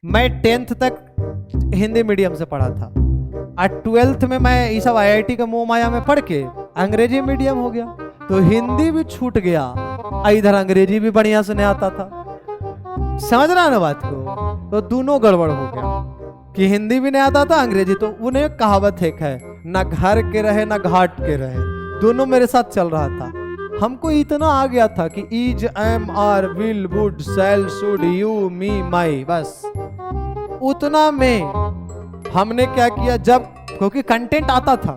मैं 10th तक Hindi medium से पढ़ा था और 12th में मैं ये सब IIT के मोह माया में पढ़ के अंग्रेजी मीडियम हो गया, तो हिंदी भी छूट गया और इधर अंग्रेजी भी बढ़िया से नहीं आता था। समझ रहा ना बात को? तो दोनों गड़बड़ हो गया कि हिंदी भी नहीं आता था, अंग्रेजी। तो उन्हें कहावत एक है, ना घर के रहे ना घाट के रहे, दोनों मेरे साथ चल रहा था। हमको इतना आ गया था कि is, am, are, will, would, shall, should, you, me, my, बस उतना में हमने क्या किया, जब क्योंकि कंटेंट आता था,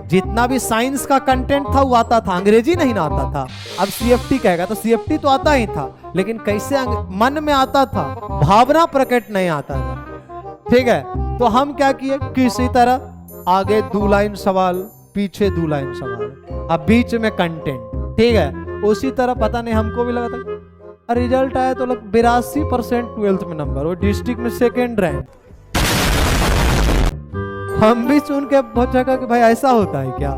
जितना भी साइंस का कंटेंट था वो आता था, अंग्रेजी नहीं ना आता था। अब CFT कहेगा तो CFT तो आता ही था, लेकिन कैसे मन में आता था, भावना प्रकट नहीं आता था। ठीक है, तो हम क्या किए, किसी तरह आगे 2 लाइन सवाल, पीछे 2 लाइन सवाल, अब बीच में कंटेंट। ठीक है, उसी तरह पता नहीं हमको भी लगा था, रिजल्ट आया तो 82% 12th में नंबर, वो डिस्ट्रिक्ट में 2nd रैंक। हम भी सुन के बहुत जगह कि भाई ऐसा होता है क्या,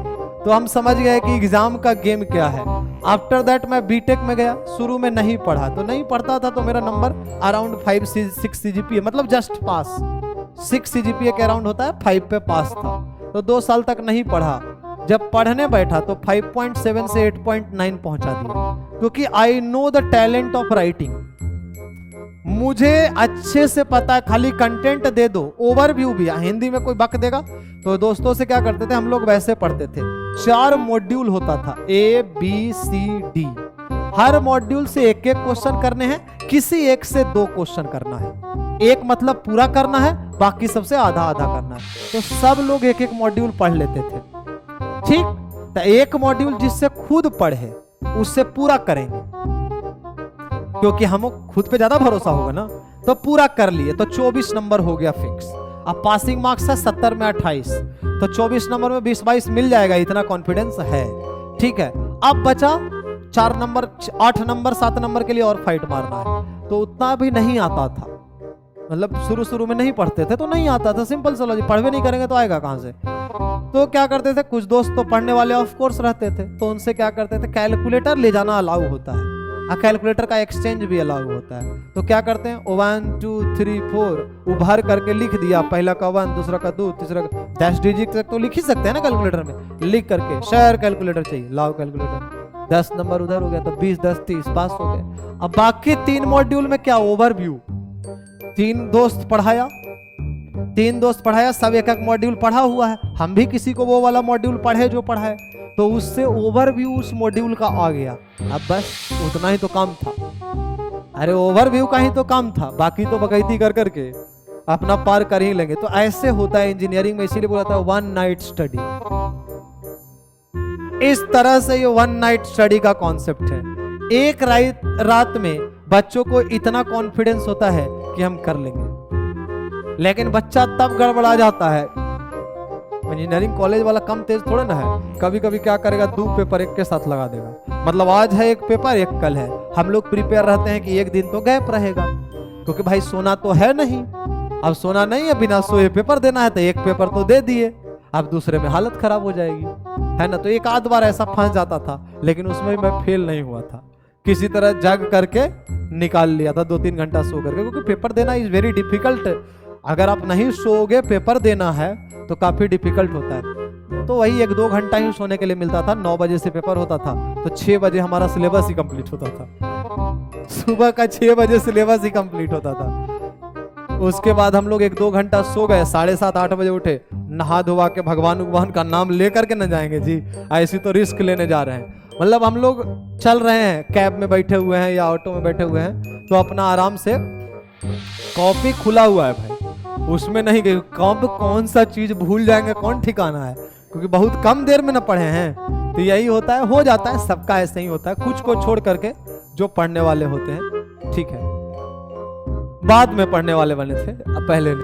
तो हम समझ गए कि एग्जाम का गेम क्या है। आफ्टर दैट मैं बीटेक में गया, शुरू में नहीं पढ़ा, तो नहीं पढ़ता था तो मेरा नंबर अराउंड 5-6 CGPA, मतलब जस्ट पास, 6 CGPA के अराउंड होता है, 5 पे पास था। तो 2 साल तक नहीं पढ़ा, जब पढ़ने बैठा तो 5.7 से 8.9 पहुंचा दिया, क्योंकि I know the talent of writing. मुझे अच्छे से पता है, खाली कंटेंट दे दो, ओवरव्यू भी। हिंदी में कोई बक देगा तो दोस्तों से क्या करते थे हम लोग, वैसे पढ़ते थे। 4 मॉड्यूल होता था, A, B, C, D। Her module से एक क्वेश्चन करने हैं, किसी एक से 2 क्वेश्चन करना है। एक मतलब पूरा करना है, बाकी सबसे आधा आधा करना है। तो सब लोग एक मॉड्यूल पढ़ लेते थे। ठीक, तो एक मॉड्यूल जिससे खुद पढ़े उससे पूरा करेंगे, क्योंकि हम खुद पे ज्यादा भरोसा होगा ना। तो पूरा कर लिए, तो 24 नंबर हो गया फिक्स। अब पासिंग मार्क्स है 70 में 28, तो 24 नंबर में 20-22 मिल जाएगा, इतना कॉन्फिडेंस है। ठीक है, अब बचा 4 नंबर, 8 नंबर, 7 नंबर के लिए और फाइट मारना है। तो उतना भी नहीं आता था, मतलब शुरू में नहीं पढ़ते थे तो नहीं आता था, सिंपल सा लॉजिक, पढ़वे नहीं करेंगे तो आएगा कहां से। तो क्या करते थे, कुछ दोस्त तो पढ़ने वाले ऑफ कोर्स रहते थे, तो उनसे क्या करते थे, कैलकुलेटर ले जाना अलाउ होता है, कैलकुलेटर का एक्सचेंज भी अलाउ होता है। तो क्या करते हैं, 1 2 3 4 उभर करके लिख दिया, पहला का 1, दूसरा का 2, तीसरा का 10 डिजिट तक तो लिख ही सकते हैं ना कैलकुलेटर में। लिख करके शेयर कैलकुलेटर चाहिए, लाओ कैलकुलेटर, 10 नंबर उधर हो गया, तो 20 10 30 पास हो गए। अब बाकी 3 मॉड्यूल में क्या, ओवरव्यू। 3 दोस्त पढ़ाया, सब एक मॉड्यूल पढ़ा हुआ है, हम भी किसी को वो वाला मॉड्यूल पढ़े जो पढ़ा है, तो उससे ओवरव्यू उस मॉड्यूल का आ गया। अब बस उतना ही तो काम था, अरे ओवरव्यू का ही तो काम था, बाकी तो बकैती कर करके अपना पार कर ही लेंगे। तो ऐसे होता है इंजीनियरिंग में, इसीलिए बोला था 1 नाइट स्टडी। इस तरह से ये 1 नाइट स्टडी का कॉन्सेप्ट है। एक रात में बच्चों को इतना कॉन्फिडेंस होता है कि हम कर लेंगे, लेकिन बच्चा तब गड़बड़ा जाता है। इंजीनियरिंग कॉलेज वाला कम तेज थोड़ा ना है, कभी कभी क्या करेगा, 2 पेपर एक के साथ लगा देगा, मतलब आज है एक पेपर, एक कल है। हम लोग प्रिपेयर रहते हैं कि एक दिन तो गैप रहेगा, क्योंकि भाई सोना तो है नहीं। अब सोना नहीं है, बिना सोए पेपर देना है, तो एक पेपर तो दे दिए, अब दूसरे में हालत खराब हो जाएगी, है ना। तो एक आध बार ऐसा फंस जाता था, लेकिन उसमें मैं फेल नहीं हुआ था, किसी तरह जग करके निकाल लिया था, 2-3 घंटा सो करके, क्योंकि पेपर देना इज वेरी डिफिकल्ट। अगर आप नहीं सोओगे, पेपर देना है तो काफी डिफिकल्ट होता है। तो वही 1-2 घंटा ही सोने के लिए मिलता था। 9 बजे से पेपर होता था, तो 6 बजे हमारा सिलेबस ही कंप्लीट होता था, सुबह का 6 बजे सिलेबस ही कंप्लीट होता था। उसके बाद हम लोग 1-2 घंटा सो गए, 7:30-8 बजे उठे, नहा धोवा के भगवान का नाम लेकर के न जाएंगे जी, ऐसी तो रिस्क लेने जा रहे हैं। मतलब हम लोग चल रहे हैं, कैब में बैठे हुए हैं या ऑटो में बैठे हुए हैं, तो अपना आराम से कॉपी खुला हुआ है भाई, उसमें नहीं गई, कब कौन सा चीज भूल जाएंगे कौन ठिकाना है, क्योंकि बहुत कम देर में न पढ़े हैं। तो यही होता है, हो जाता है, सबका ऐसे ही होता है, कुछ को छोड़ करके जो पढ़ने वाले होते हैं। ठीक है, बाद में पढ़ने वाले बने थे, अब पहले नहीं।